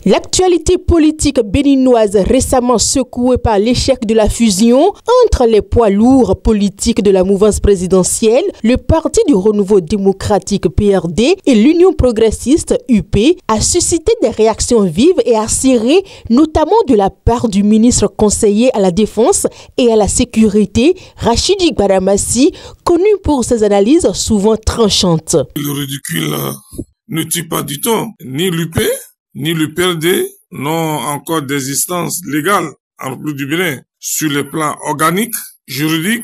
L'actualité politique béninoise récemment secouée par l'échec de la fusion entre les poids lourds politiques de la mouvance présidentielle, le Parti du Renouveau démocratique PRD et l'Union progressiste UP a suscité des réactions vives et acérées, notamment de la part du ministre conseiller à la Défense et à la Sécurité, Rachidi Gbadamassi, connu pour ses analyses souvent tranchantes. Le ridicule ne tue pas du tout, ni l'UP, ni le PRD n'ont encore d'existence légale en République du Bénin sur les plans organiques, juridiques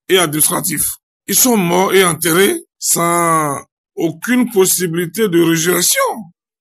et administratifs. Ils sont morts et enterrés sans aucune possibilité de résurrection.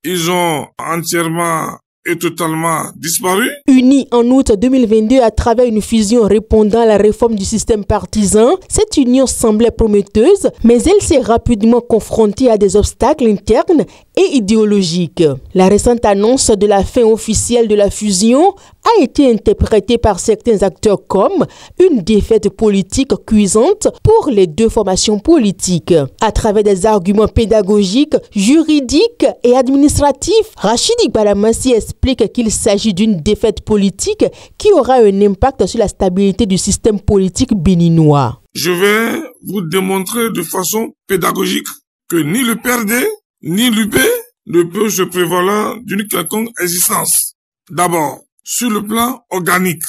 Ils ont entièrement et totalement disparu. Unis en août 2022 à travers une fusion répondant à la réforme du système partisan, cette union semblait prometteuse, mais elle s'est rapidement confrontée à des obstacles internes et idéologiques. La récente annonce de la fin officielle de la fusion a été interprétée par certains acteurs comme une défaite politique cuisante pour les deux formations politiques. À travers des arguments pédagogiques, juridiques et administratifs, Rachidi Gbadamassi explique qu'il s'agit d'une défaite politique qui aura un impact sur la stabilité du système politique béninois. Je vais vous démontrer de façon pédagogique que ni le PRD ni l'UP ne peut se prévaloir d'une quelconque existence. D'abord, sur le plan organique,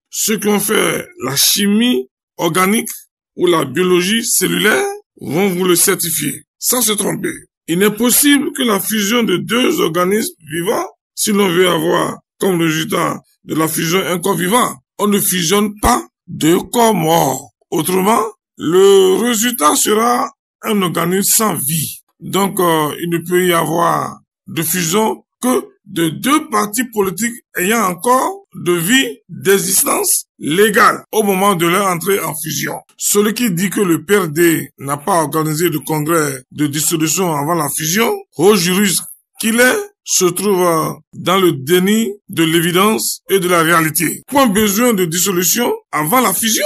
ceux qui ont fait la chimie organique ou la biologie cellulaire vont vous le certifier, sans se tromper. Il n'est possible que la fusion de deux organismes vivants, si l'on veut avoir comme résultat de la fusion un corps vivant, on ne fusionne pas deux corps morts. Autrement, le résultat sera un organisme sans vie. Donc, il ne peut y avoir de fusion que de deux partis politiques ayant encore de vie, d'existence légale au moment de leur entrée en fusion. Celui qui dit que le PRD n'a pas organisé de congrès de dissolution avant la fusion, au juriste qu'il est, se trouve dans le déni de l'évidence et de la réalité. Point besoin de dissolution avant la fusion.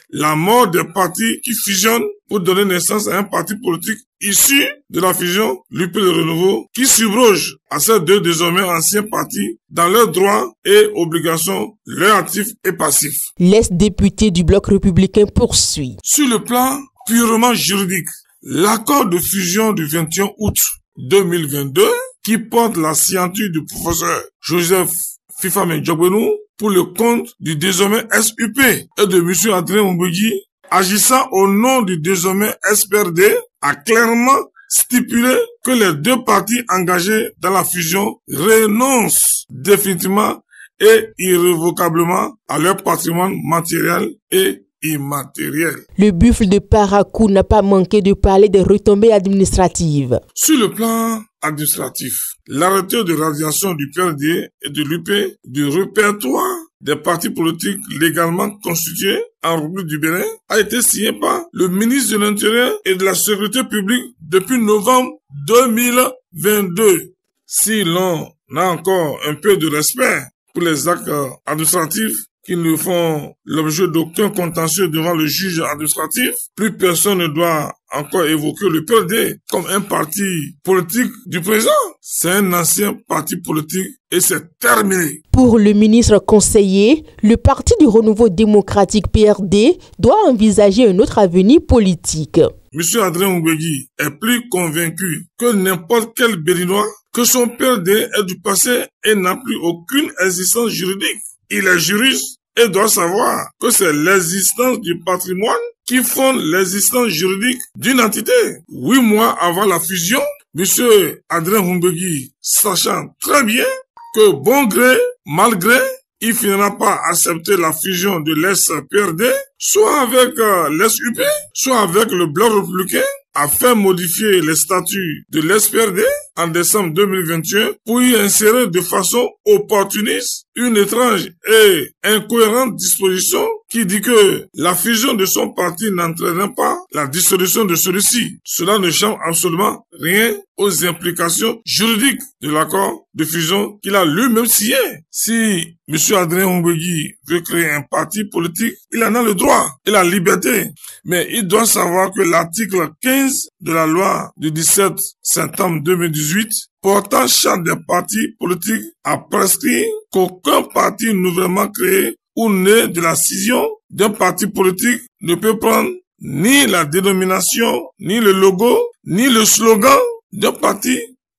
La mort des partis qui fusionnent pour donner naissance à un parti politique issu de la fusion, l'UP de Renouveau, qui subroge à ces deux désormais anciens partis dans leurs droits et obligations, leurs actifs et passifs. L'ex-député du bloc républicain poursuit. Sur le plan purement juridique, l'accord de fusion du 21 août 2022, qui porte la signature du professeur Joseph Fifame Djogbenou pour le compte du désormais SUP et de M. Adrien Mbegui, agissant au nom du désormais SPRD, a clairement stipulé que les deux partis engagés dans la fusion renoncent définitivement et irrévocablement à leur patrimoine matériel et immatériel. Le buffle de Parakou n'a pas manqué de parler des retombées administratives. Sur le plan administratif, l'arrêté de radiation du PRD et de l'UP du répertoire des partis politiques légalement constitués en République du Bénin a été signé par le ministre de l'Intérieur et de la Sécurité publique depuis novembre 2022. Si l'on a encore un peu de respect pour les actes administratifs qui ne font l'objet d'aucun contentieux devant le juge administratif, plus personne ne doit encore évoquer le PRD comme un parti politique du présent. C'est un ancien parti politique et c'est terminé. Pour le ministre conseiller, le Parti du Renouveau démocratique PRD doit envisager un autre avenir politique. M. Adrien Mbegui est plus convaincu que n'importe quel Béninois que son PRD est du passé et n'a plus aucune existence juridique. Il est juriste et doit savoir que c'est l'existence du patrimoine qui fonde l'existence juridique d'une entité. 8 mois avant la fusion, M. Adrien Mbegui, sachant très bien que bon gré, mal gré, il finira par accepter la fusion de l'ex-PRD, soit avec l'ex-UP, soit avec le bloc républicain, a fait modifier les statuts de l'ex-PRD en décembre 2021 pour y insérer de façon opportuniste une étrange et incohérente disposition qui dit que la fusion de son parti n'entraînera pas la dissolution de celui-ci. Cela ne change absolument rien aux implications juridiques de l'accord de fusion qu'il a lui-même signé. Si M. Adrien Mumbegui veut créer un parti politique, il en a le droit et la liberté. Mais il doit savoir que l'article 15 de la loi du 17 septembre 2018 portant charte des partis politiques a prescrit qu'aucun parti nouvellement créé ou né de la scission d'un parti politique ne peut prendre ni la dénomination, ni le logo, ni le slogan d'un parti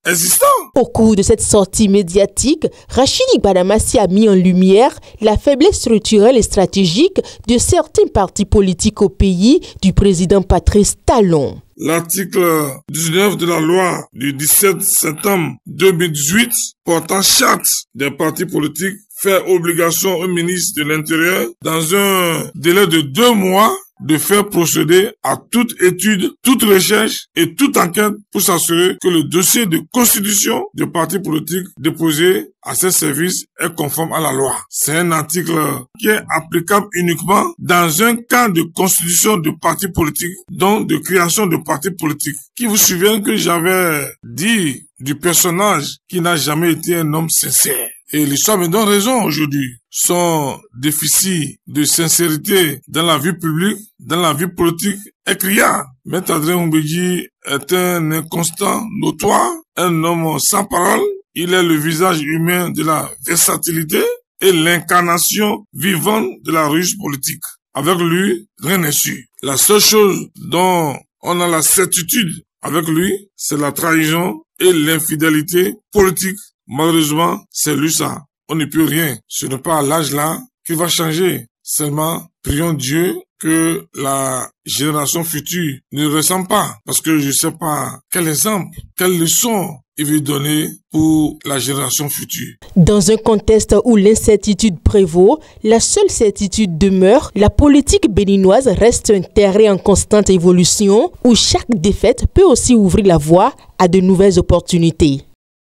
existant. Au cours de cette sortie médiatique, Rachidi Badamassi a mis en lumière la faiblesse structurelle et stratégique de certains partis politiques au pays du président Patrice Talon. L'article 19 de la loi du 17 septembre 2018 portant charte des partis politiques fait obligation au ministre de l'Intérieur dans un délai de 2 mois de faire procéder à toute étude, toute recherche et toute enquête pour s'assurer que le dossier de constitution de parti politique déposé à ces services est conforme à la loi. C'est un article qui est applicable uniquement dans un cas de constitution de parti politique, donc de création de parti politique. Qui vous souvient que j'avais dit du personnage qui n'a jamais été un homme sincère. Et l'histoire me donne raison aujourd'hui. Son déficit de sincérité dans la vie publique, dans la vie politique est criard. Maître Adrien Mumbegui est un inconstant notoire, un homme sans parole. Il est le visage humain de la versatilité et l'incarnation vivante de la ruse politique. Avec lui, rien n'est sûr. La seule chose dont on a la certitude avec lui, c'est la trahison et l'infidélité politique. Malheureusement, c'est lui ça. On ne peut rien. Ce n'est pas à l'âge là qu'il va changer. Seulement, prions Dieu que la génération future ne ressemble pas. Parce que je ne sais pas quel exemple, quelle leçon il veut donner pour la génération future. Dans un contexte où l'incertitude prévaut, la seule certitude demeure, la politique béninoise reste un terrain en constante évolution où chaque défaite peut aussi ouvrir la voie à de nouvelles opportunités.